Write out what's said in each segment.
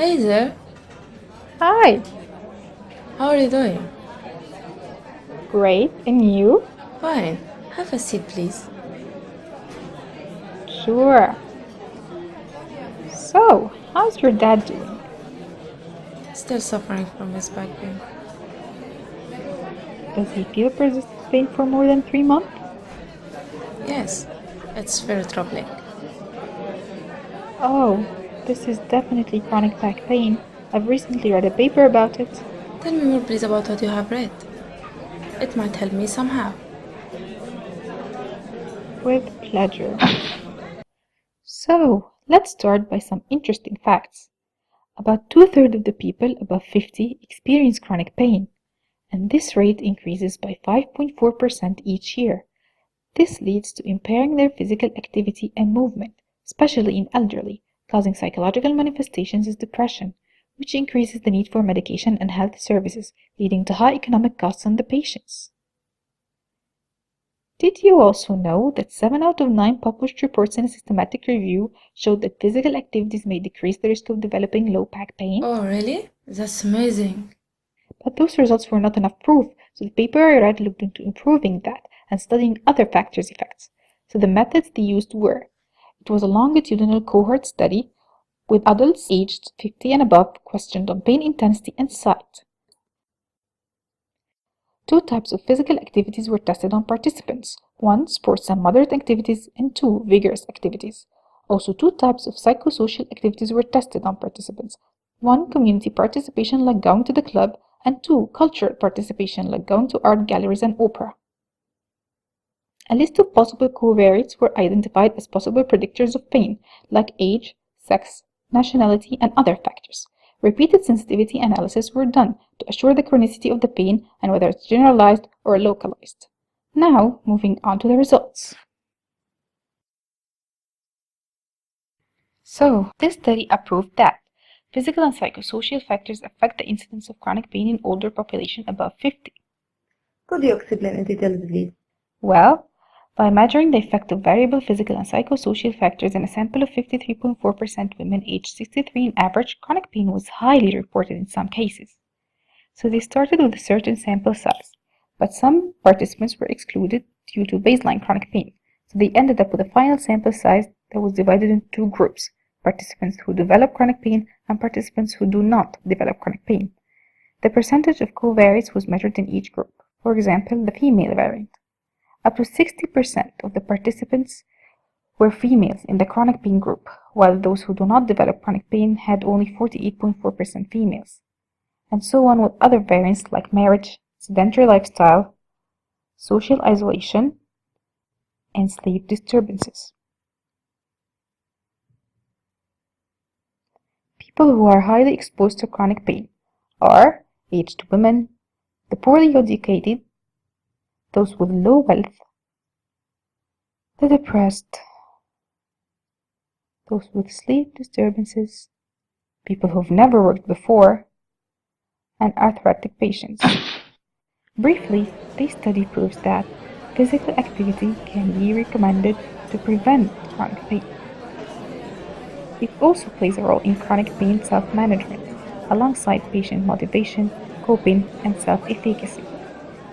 Hey there, Hi, how are you doing? great, and you? Fine. Have a seat, please. Sure. So, how's your dad doing? Still suffering from his back pain. Does he feel persistent pain for more than 3 months? Yes, it's very troubling. Oh, this is definitely chronic back pain. I've recently read a paper about it. Tell me more, please, about what you have read. It might help me somehow. With pleasure. So, let's start by some interesting facts. About two-thirds of the people above 50 experience chronic pain, and this rate increases by 5.4% each year. This leads to impairing their physical activity and movement, especially in elderly, causing psychological manifestations as depression, which increases the need for medication and health services, leading to high economic costs on the patients. Did you also know that 7 out of 9 published reports in a systematic review showed that physical activities may decrease the risk of developing low back pain? Oh, really? That's amazing. But those results were not enough proof, so the paper I read looked into improving that and studying other factors' effects. So the methods they used were: it was a longitudinal cohort study with adults aged 50 and above questioned on pain intensity and site. Two types of physical activities were tested on participants: one, sports and moderate activities, and two, vigorous activities. Also, two types of psychosocial activities were tested on participants: one, community participation like going to the club, and two, cultural participation like going to art galleries and opera. A list of possible covariates were identified as possible predictors of pain, like age, sex, nationality, and other factors. Repeated sensitivity analyses were done to assure the chronicity of the pain and whether it's generalized or localized. Now, moving on to the results. So, this study proved that physical and psychosocial factors affect the incidence of chronic pain in older population above 50. Could you explain in detail, please? Well, by measuring the effect of variable physical and psychosocial factors in a sample of 53.4% women aged 63 in average, chronic pain was highly reported in some cases. So they started with a certain sample size, but some participants were excluded due to baseline chronic pain. So they ended up with a final sample size that was divided into two groups: participants who develop chronic pain and participants who do not develop chronic pain. The percentage of covariates was measured in each group. For example, the female variant. Up to 60% of the participants were females in the chronic pain group, while those who do not develop chronic pain had only 48.4% females. And so on with other variants like marriage, sedentary lifestyle, social isolation, and sleep disturbances. People who are highly exposed to chronic pain are aged women, the poorly educated, those with low wealth, the depressed, those with sleep disturbances, people who've never worked before, and arthritic patients. Briefly, this study proves that physical activity can be recommended to prevent chronic pain. It also plays a role in chronic pain self-management, alongside patient motivation, coping, and self-efficacy.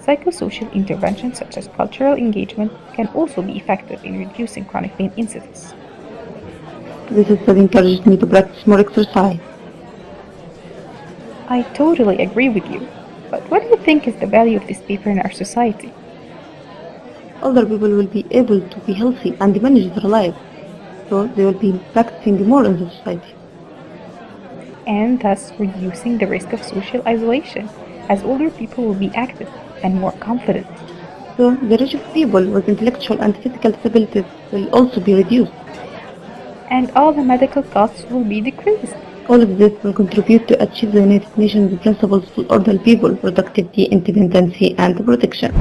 Psychosocial interventions such as cultural engagement can also be effective in reducing chronic pain incidence. This study encouraged me to practice more exercise. I totally agree with you, but what do you think is the value of this paper in our society? Older people will be able to be healthy and manage their lives, so they will be practicing more in the society. And thus reducing the risk of social isolation, as older people will be active and more confident. So the risk of people with intellectual and physical disabilities will also be reduced. And all the medical costs will be decreased. All of this will contribute to achieve the United Nations principles for older people: productivity, independency, and protection.